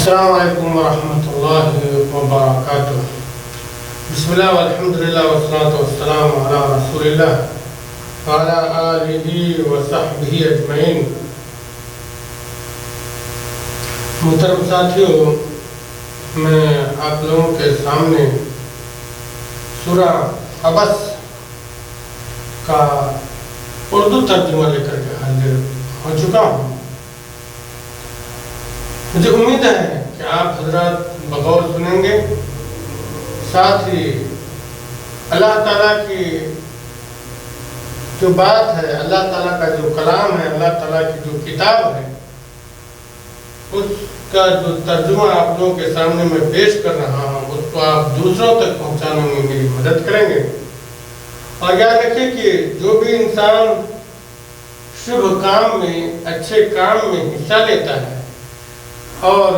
السلام علیکم ورحمۃ اللہ وبرکاتہ۔ بسم اللہ والحمدللہ والصلاۃ والسلام علی رسول اللہ وعلی آلہ وصحبہ اجمعین۔ محترم ساتھیوں، میں آپ لوگوں کے سامنے سورہ عبس کا اردو ترجمہ لے کر کے حاضر ہو چکا ہوں۔ مجھے امید ہے کہ آپ حضرات بغور سنیں گے، ساتھ ہی اللہ تعالیٰ کی جو بات ہے، اللہ تعالیٰ کا جو کلام ہے، اللہ تعالیٰ کی جو کتاب ہے، اس کا جو ترجمہ آپ لوگوں کے سامنے میں پیش کر رہا ہوں، اس کو آپ دوسروں تک پہنچانے میں میری مدد کریں گے۔ اور یاد رکھیں کہ جو بھی انسان شبھ کام میں، اچھے کام میں حصہ لیتا ہے اور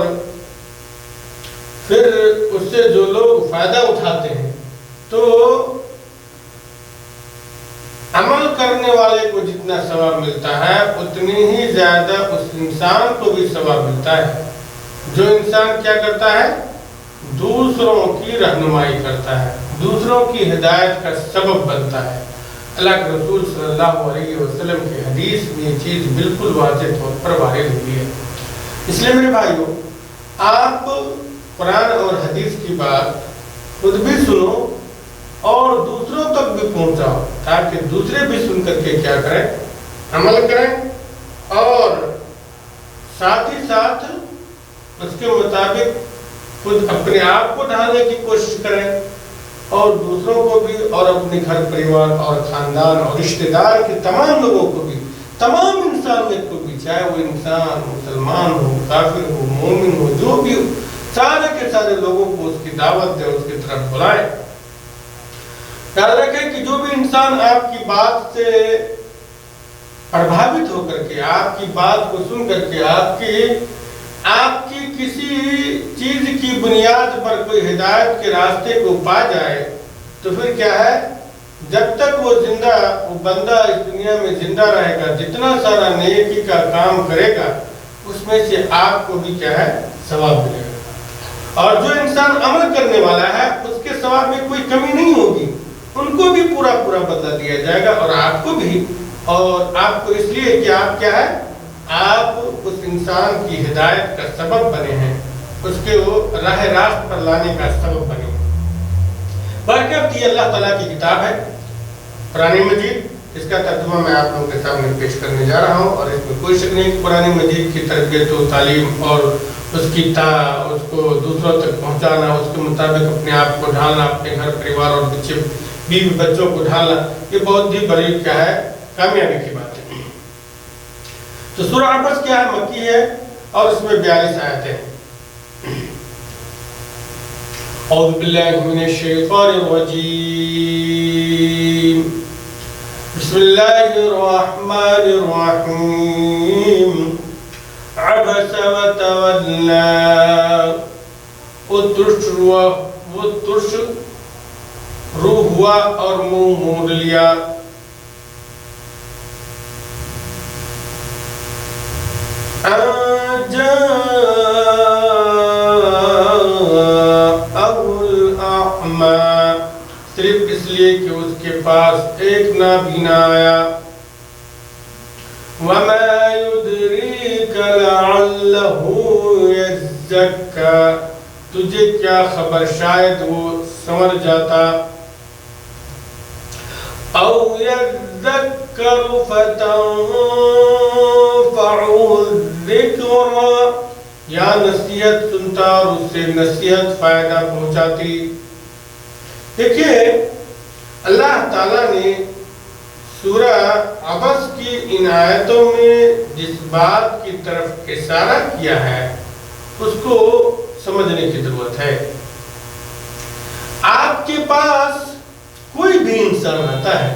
پھر اس سے جو لوگ فائدہ اٹھاتے ہیں، تو عمل کرنے والے کو جتنا ثواب ملتا ہے اتنی ہی زیادہ اس انسان کو بھی ثواب ملتا ہے۔ جو انسان کیا کرتا ہے؟ دوسروں کی رہنمائی کرتا ہے، دوسروں کی ہدایت کا سبب بنتا ہے۔ اللہ کے رسول صلی اللہ علیہ وسلم کی حدیث میں یہ چیز بالکل واضح طور پر واضح ہوئی ہے۔ اس لیے میرے بھائیوں، آپ قرآن اور حدیث کی بات خود بھی سنو اور دوسروں تک بھی پہنچاؤ، تاکہ دوسرے بھی سن کر کے کیا کریں؟ عمل کریں، اور ساتھ ہی ساتھ اس کے مطابق خود اپنے آپ کو ڈھالنے کی کوشش کریں، اور دوسروں کو بھی، اور اپنے گھر پریوار اور خاندان اور رشتہ دار کے تمام لوگوں کو بھی، تمام انسانیت کو بھی، چاہے وہ انسان مسلمان ہو، کافر ہو، مومن ہو، جو بھی ہو، سارے کے سارے لوگوں کو اس کی دعوت دے، اس کی طرف بلائے۔ یاد رکھیں کہ جو بھی انسان آپ کی بات سے پربھاوت ہو کر کے، آپ کی بات کو سن کر کے، آپ کی کسی چیز کی بنیاد پر کوئی ہدایت کے راستے کو پا جائے، تو پھر کیا ہے؟ جب تک وہ زندہ، وہ بندہ اس دنیا میں زندہ رہے گا، جتنا سارا نیکی کا کام کرے گا، اس میں سے آپ کو بھی کیا ہے؟ ثواب ملے گا۔ اور جو انسان عمل کرنے والا ہے، اس کے ثواب میں کوئی کمی نہیں ہوگی، ان کو بھی پورا بدلہ دیا جائے گا، اور آپ کو بھی۔ اور آپ کو اس لیے کہ آپ کیا ہے؟ آپ اس انسان کی ہدایت کا سبب بنے ہیں، اس کے وہ راہ راست پر لانے کا سبب بنے ہیں۔ برکت یہ اللہ تعالیٰ کی کتاب ہے قرآن مجید، اس کا ترجمہ میں آپ لوگوں کے سامنے پیش کرنے جا رہا ہوں، اور اس میں کوئی شک نہیں کہ قرآن مجید کی تربیت و تعلیم اور اس کو دوسروں تک پہنچانا، اس کے مطابق اپنے آپ کو ڈھالنا، اپنے گھر پریوار اور بیوی بچوں کو ڈھالنا، یہ بہت ہی بڑی کیا ہے؟ کامیابی کی بات ہے۔ تو سورہ عبس کیا ہے؟ مکی ہے، اور اس میں 42 آیتیں ہیں۔ اعوذ باللہ من الشیطان الرجیم، بسم اللہ الرحمن الرحیم، عبس وتولا، وہ ترش رو ہوا اور منہ موڑ لیا۔ صرف اس لیے کہ اس کے پاس ایک نابینا آیا۔ وَمَا يُدْرِيكَ لَعَلَّهُ يَزَّكَّىٰ، تجھے کیا خبر، شاید وہ سمجھ جاتا۔ أَوْ يَذَّكَّرُ فَتَنفَعُهُ الذِّكْرَىٰ، یا نصیحت سنتا اور اس سے نصیحت فائدہ پہنچاتی۔ دیکھیں، اللہ تعالیٰ نے سورہ عبس کی ان آیتوں میں جس بات کی طرف اشارہ کیا ہے، اس کو سمجھنے کی ضرورت ہے۔ آپ کے پاس کوئی بھی انسان آتا ہے،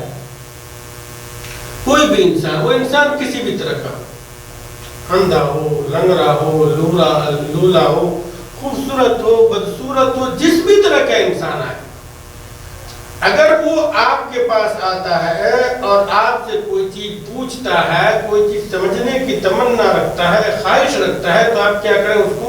کوئی بھی انسان، وہ انسان کسی بھی طرح کا، اندھا ہو، لنگڑا ہو، لولا ہو، خوبصورت ہو، بدصورت ہو، جس بھی طرح کا انسان آئے، اگر وہ آپ کے پاس آتا ہے اور آپ سے کوئی چیز پوچھتا ہے، کوئی چیز سمجھنے کی تمنا رکھتا ہے، خواہش رکھتا ہے، تو آپ کیا کریں؟ اس کو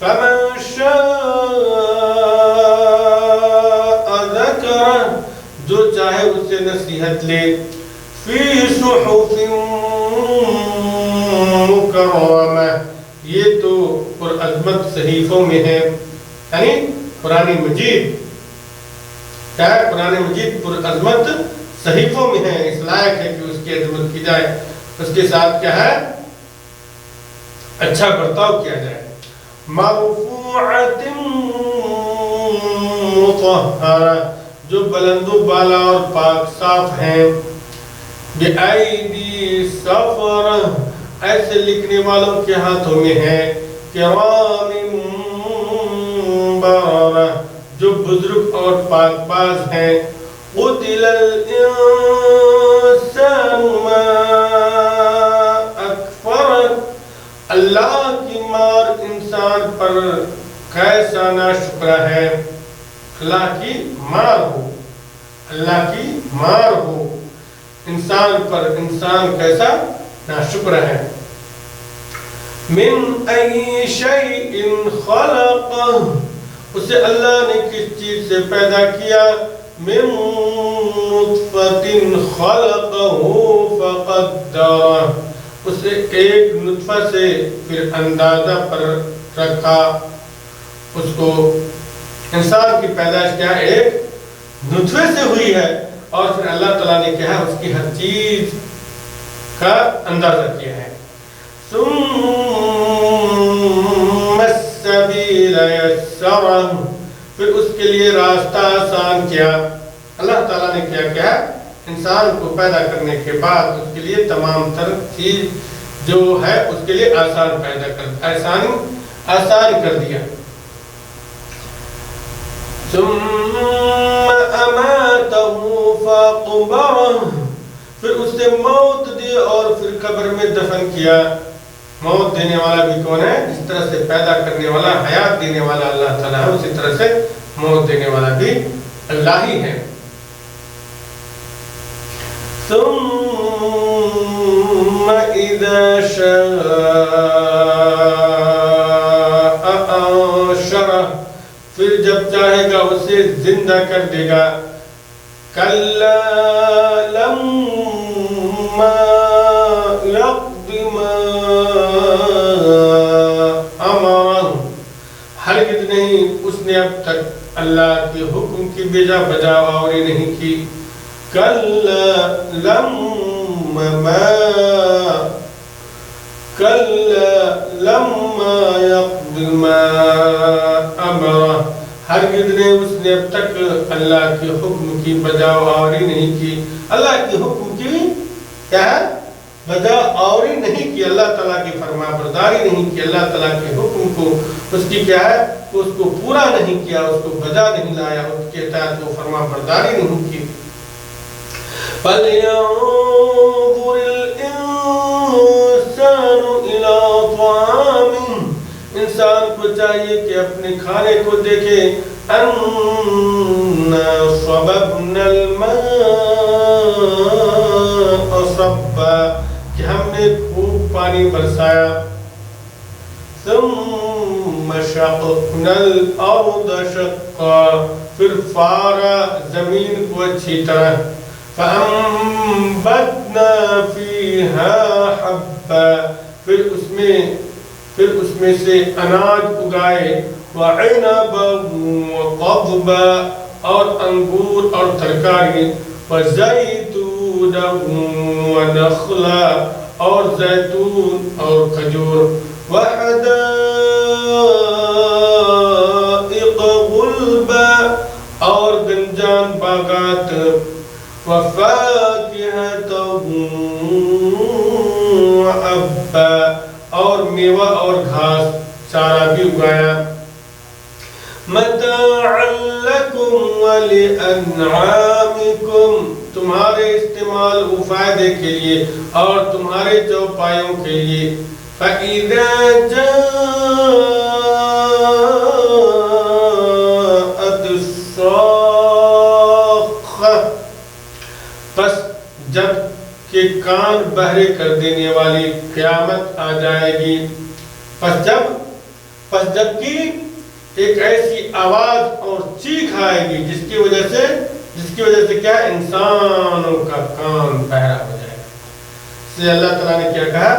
فمن شاء ذکرہ جو چاہے اس سے نصیحت لے فی صحف مکرمہ یہ تو پرعظمت صحیفوں میں ہے، یعنی قرآن مجید کیا ہے؟ قرآن مجید پرعظمت صحیفوں میں ہے، اس لائق ہے کہ اس کی عظمت کی جائے، اس کے ساتھ کیا ہے؟ اچھا برتاؤ کیا جائے۔ مرفوعۃ مطہرہ جو بلند و بالا اور پاک صاف ہیں، بِأَيْدِي سَفَرَةٍ ایسے لکھنے والوں کے ہاتھوں میں ہے، کرام بررہ جو بزرگ اور پاک باز ہیں، قُتِلَ الْإِنسَانُ مَا أَكْفَرَهُ اللہ کی مار انسان پر کیسا ناشکرہ ہے، اللہ کی مار ہو، اللہ کی مار ہو انسان پر، انسان کیسا ناشکرہ ہے۔ من ای شیء خلقہ اسے اللہ نے کس چیز سے پیدا کیا، من نطفۃ خلقہ فقدرہ اسے ایک نطفہ سے پھر اندازہ پر رکھا، اس کو انسان کی پیدائش کیا ہے؟ ایک نطفے سے ہوئی ہے، اور پھر اللہ تعالیٰ نے کیا ہے اس کی ہر چیز کا اندازہ کیا ہے۔ ثم السبیل یسرہ پھر اس کے لیے راستہ آسان کیا، اللہ تعالیٰ نے کیا کیا انسان کو پیدا کرنے کے بعد اس کے لیے تمام تر چیز جو ہے اس کے لیے آسان کر دیا۔ ثم اماتہ فاقبرہ پھر اس سے موت دی اور پھر قبر میں دفن کیا۔ موت دینے والا بھی کون ہے؟ جس طرح سے پیدا کرنے والا، حیات دینے والا اللہ تعالیٰ ہے، اسی طرح سے موت دینے والا بھی اللہ ہی ہے۔ ثم اذا شاء انشرہ پھر جب چاہے گا اسے زندہ کر دے گا۔ کلا لما یقض ما امرہ ہرگز نہیں اس نے اب تک اللہ کے حکم کی بجا آوری نہیں کی۔ کلا لما یقض ما امرہ ہرگز نے اس نے اب تک اللہ کے حکم کی بجا آوری نہیں کی، اللہ کے حکم کی کیا ہے؟ بجا آوری نہیں کی، اللہ تعالیٰ کی فرما برداری نہیں کی، اللہ تعالیٰ کے حکم کو اس کی کیا ہے اس کو پورا نہیں کیا، اس کو بجا نہیں لایا، اس کے تحت وہ فرما برداری نہیں کی۔ فَلْيَنظُرِ الْإِنسَانُ إِلَىٰ طَعَامِهِ انسان کو چاہیے کہ اپنے کھانے کو دیکھے، اَنَّا صَبَبْنَا الْمَاءَ صَبًّا کہ ہم نے خوب پانی برسایا۔ ثُمَّ شَقَقْنَا الْأَرْضَ شَقًّا پھر فارا زمین کو اچھی طرح، فَأَنبَتْنَا فِيهَا حَبًّا پھر اس میں سے اناج اگائے، وَعِنَبًا وَقَضْبًا اور انگور اور ترکاری، وَزَيْتُونًا وَنَخْلًا اور زیتون اور کھجور، وَحَدَائِقَ غُلْبًا اور گنجان باغات، وَفَاكِهَةً وَأَبًّا اور میوہ اور گھاس چارہ بھی اگایا۔ مَتَاعًا لَكُمْ وَلِأَنْعَامِكُمْ تمہارے استعمال و فائدے کے لیے اور تمہارے چوپایوں کے لیے۔ فَإِذَا جَاءَتِ الصَّاخَّةُ پس جب کہ کان بہرے کر دینے والی قیامت آ جائے گی، پس پس جبکہ ایک ایسی آواز اور چیخ آئے گی جس کی وجہ سے کیا انسانوں کا کان بہرا ہو جائے گا. سے اللہ تعالیٰ نے کیا کہا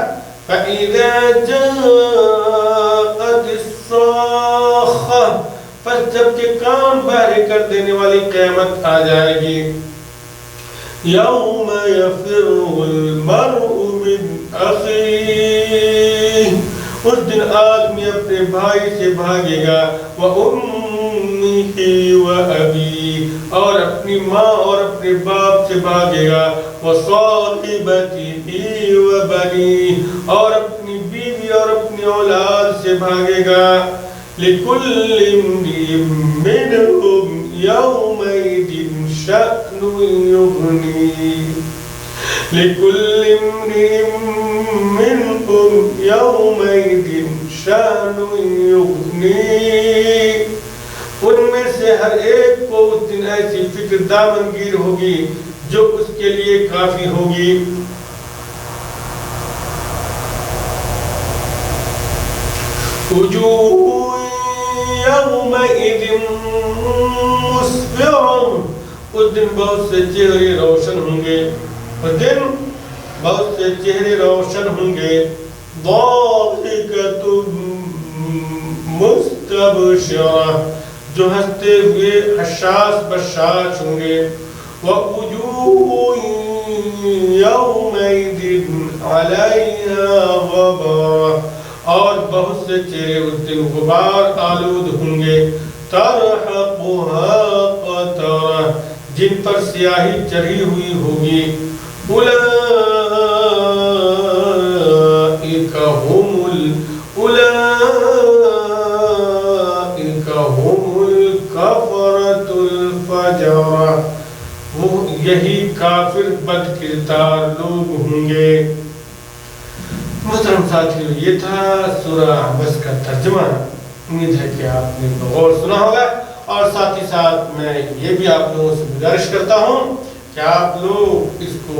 فَإِذَا جَاءَتِ الصَّاخَّةُ پس جب کہ کان بہرے کر دینے والی قیامت آ جائے گی. يَوْمَ يَفِرُّ الْمَرْءُ مِنْ أَخِيهِ اس دن آدمی اپنے بھائی سے بھاگے گا وَأُمِّهِ وَأَبِيهِ اور اپنی ماں اور اپنے باپ سے بھاگے گا وَصَاحِبَتِهِ وَبَنِيهِ اور اپنی بیوی اور اپنی اولاد سے بھاگے گا. لِكُلِّ امْرِئٍ مِّنْهُمْ يَوْمَئِذٍ شَأْنٌ يُغْنِيهِ لِكُلِّ امْرِئٍ مِّنْهُمْ يَوْمَئِذٍ شَأْنٌ يُغْنِيهِ ان میں سے ہر ایک کو اس دن ایسی فکر دامنگیر ہوگی جو اس کے لیے کافی ہوگی. وجوہ یومئذ مسفرہ اس دن بہت سے چہرے روشن ہوں گے. اس دن بہت سے چہرے روشن ہوں گے. ضاحکۃ مستبشرہ جو ہنستے ہوئے حشاش بشاش ہوں گے. وَوُجُوهٌ يَوْمَئِذٍ عَلَيْهَا غَبَرَةٌ اور بہت سے چہرے اس دن غبار آلود ہوں گے. تَرْحَقُهَا قَتَرَةٌ جن پر سیاہی چڑھی ہوئی ہوگی. یہی کافر بد کردار لوگ ہوں گے. محترم ساتھیو یہ تھا سورہ عبس کا ترجمہ. امید ہے کہ آپ نے بغور سنا ہوگا اور ساتھ ہی ساتھ میں یہ بھی آپ لوگوں سے گزارش کرتا ہوں کہ آپ لوگ اس کو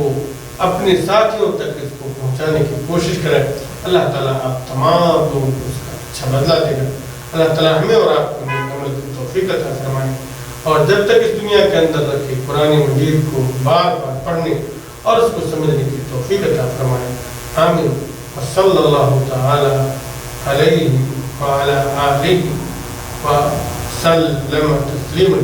اپنے ساتھیوں تک اس کو پہنچانے کی کوشش کریں. اللہ تعالیٰ آپ تمام لوگوں کو اس کا اچھا بدلہ دے گا. اللہ تعالیٰ ہمیں اور آپ کو نیک عمل کی توفیق عطا فرمائے اور جب تک اس دنیا کے اندر رکھے قرآن مجید کو بار بار پڑھنے اور اس کو سمجھنے کی توفیق عطا فرمائے. آمین. وصلی اللہ تعالی علیہ وعلی آلہ وسلم تسلیما.